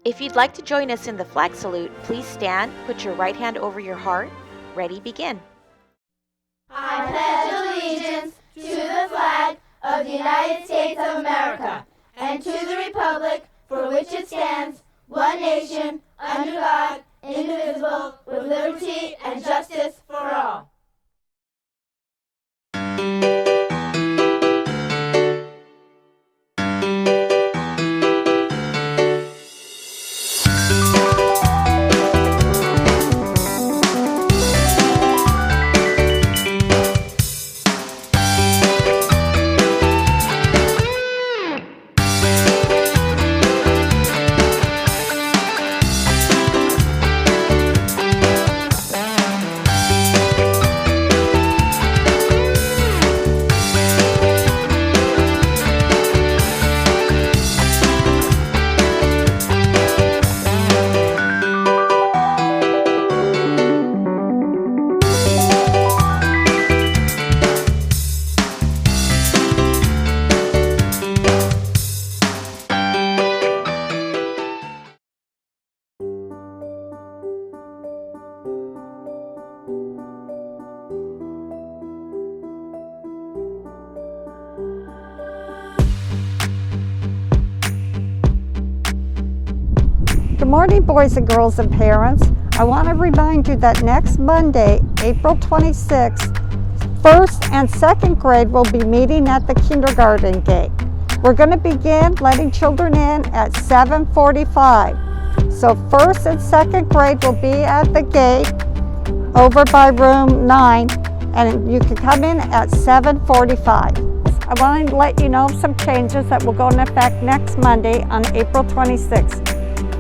If you'd like to join us in the flag salute, please stand, put your right hand over your heart. Ready, begin. I pledge allegiance to the flag of the United States of America and to the republic for which it stands, one nation, under God, indivisible, with liberty and justice for all. Good morning, boys and girls and parents. I want to remind you that next Monday, April 26th, first and second grade will be meeting at the kindergarten gate. We're going to begin letting children in at 7:45. So first and second grade will be at the gate over by room 9, and you can come in at 7:45. I want to let you know some changes that will go into effect next Monday on April 26th.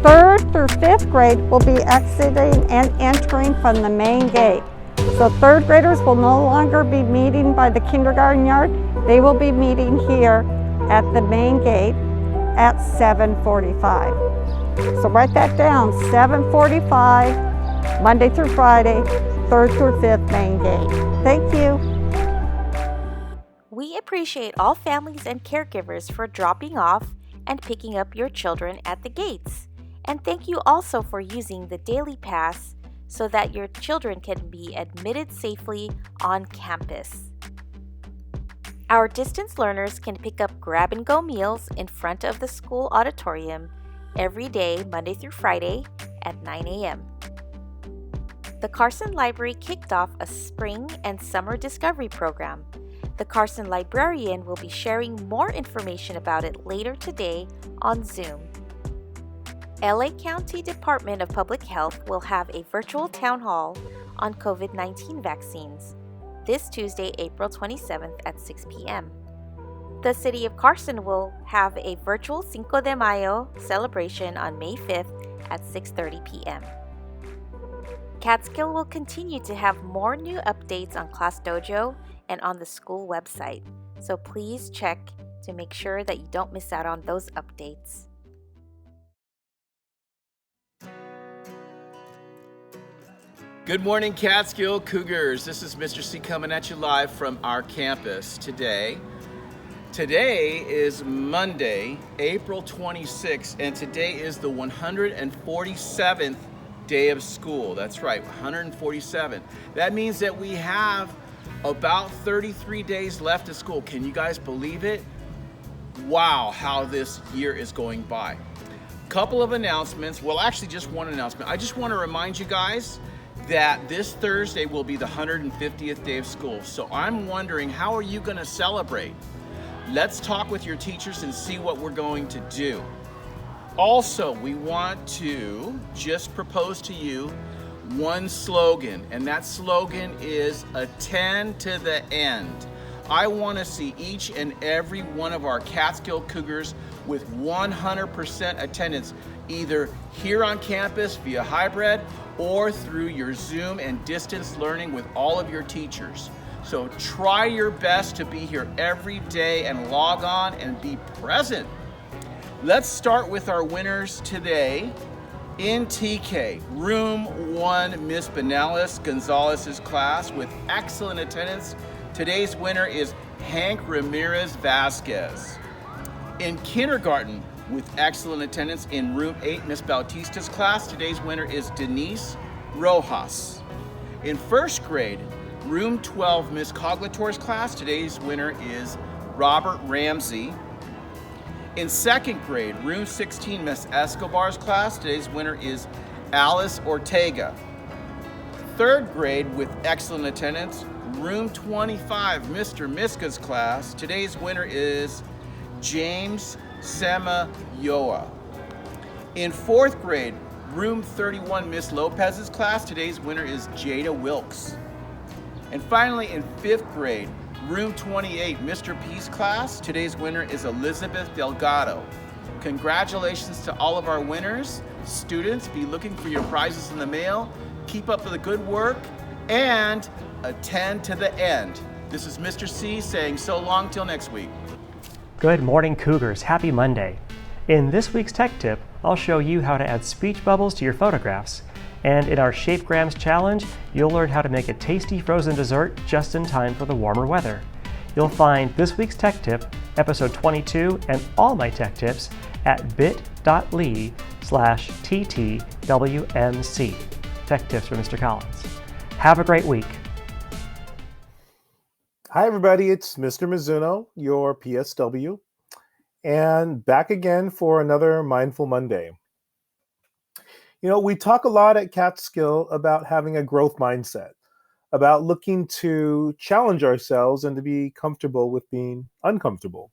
Third through fifth grade will be exiting and entering from the main gate. So third graders will no longer be meeting by the kindergarten yard. They will be meeting here at the main gate at 7:45. So write that down, 7:45, Monday through Friday, third through fifth main gate. Thank you. We appreciate all families and caregivers for dropping off and picking up your children at the gates. And thank you also for using the Daily Pass so that your children can be admitted safely on campus. Our distance learners can pick up grab-and-go meals in front of the school auditorium every day, Monday through Friday at 9 a.m. The Carson Library kicked off a spring and summer discovery program. The Carson librarian will be sharing more information about it later today on Zoom. LA County Department of Public Health will have a virtual town hall on COVID-19 vaccines this Tuesday, April 27th at 6 p.m. The City of Carson will have a virtual Cinco de Mayo celebration on May 5th at 6:30 p.m. Catskill will continue to have more new updates on Class Dojo and on the school website, so please check to make sure that you don't miss out on those updates. Good morning, Catskill Cougars. This is Mr. C coming at you live from our campus today. Today is Monday, April 26th, and today is the 147th day of school. That's right, 147. That means that we have about 33 days left of school. Can you guys believe it? Wow, how this year is going by. Couple of announcements. Well, actually just one announcement. I just want to remind you guys that this Thursday will be the 150th day of school. So I'm wondering, how are you going to celebrate? Let's talk with your teachers and see what we're going to do. Also, we want to just propose to you one slogan, and that slogan is attend to the end. I want to see each and every one of our Catskill Cougars with 100% attendance, either here on campus via hybrid or through your Zoom and distance learning with all of your teachers. So try your best to be here every day and log on and be present. Let's start with our winners today. In TK, room 1, Miss Benalis Gonzalez's class with excellent attendance. Today's winner is Hank Ramirez Vasquez. In kindergarten, with excellent attendance in room 8, Miss Bautista's class. Today's winner is Denise Rojas. In first grade, room 12, Miss Coglator's class. Today's winner is Robert Ramsey. In second grade, room 16, Miss Escobar's class. Today's winner is Alice Ortega. Third grade, with excellent attendance, room 25, Mr. Miska's class. Today's winner is James Samayoa. In fourth grade, room 31, Miss Lopez's class. Today's winner is Jada Wilkes. And finally, in fifth grade, room 28, Mr. P's class. Today's winner is Elizabeth Delgado. Congratulations to all of our winners. Students, be looking for your prizes in the mail. Keep up the good work and attend to the end. This is Mr. C saying so long till next week. Good morning, Cougars. Happy Monday. In this week's Tech Tip, I'll show you how to add speech bubbles to your photographs. And in our Shapegrams challenge, you'll learn how to make a tasty frozen dessert just in time for the warmer weather. You'll find this week's Tech Tip, episode 22, and all my tech tips at bit.ly/ttwmc. Tech Tips for Mr. Collins. Have a great week. Hi, everybody. It's Mr. Mizuno, your PSW, and back again for another Mindful Monday. You know, we talk a lot at Catskill about having a growth mindset, about looking to challenge ourselves and to be comfortable with being uncomfortable.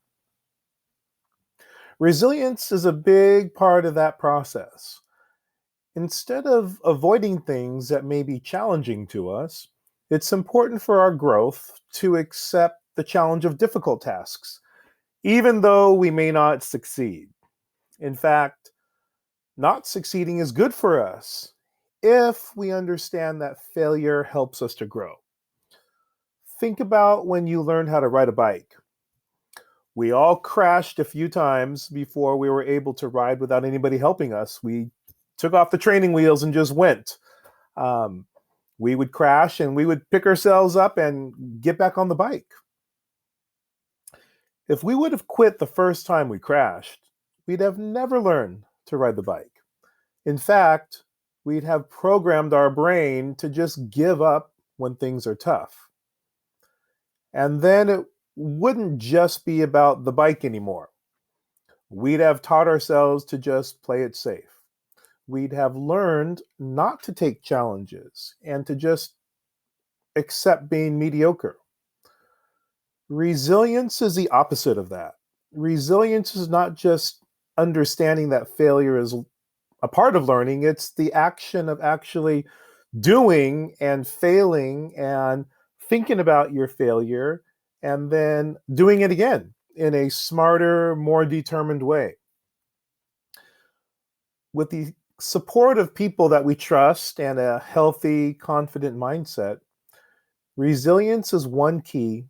Resilience is a big part of that process. Instead of avoiding things that may be challenging to us, it's important for our growth to accept the challenge of difficult tasks, even though we may not succeed. In fact, not succeeding is good for us if we understand that failure helps us to grow. Think about when you learned how to ride a bike. We all crashed a few times before we were able to ride without anybody helping us. We took off the training wheels and just went. We would crash and we would pick ourselves up and get back on the bike. If we would have quit the first time we crashed, we'd have never learned to ride the bike. In fact, we'd have programmed our brain to just give up when things are tough. And then it wouldn't just be about the bike anymore. We'd have taught ourselves to just play it safe. We'd have learned not to take challenges and to just accept being mediocre. Resilience is the opposite of that. Resilience is not just understanding that failure is a part of learning, it's the action of actually doing and failing and thinking about your failure and then doing it again in a smarter, more determined way. With the support of people that we trust and a healthy, confident mindset, resilience is one key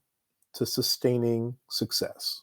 to sustaining success.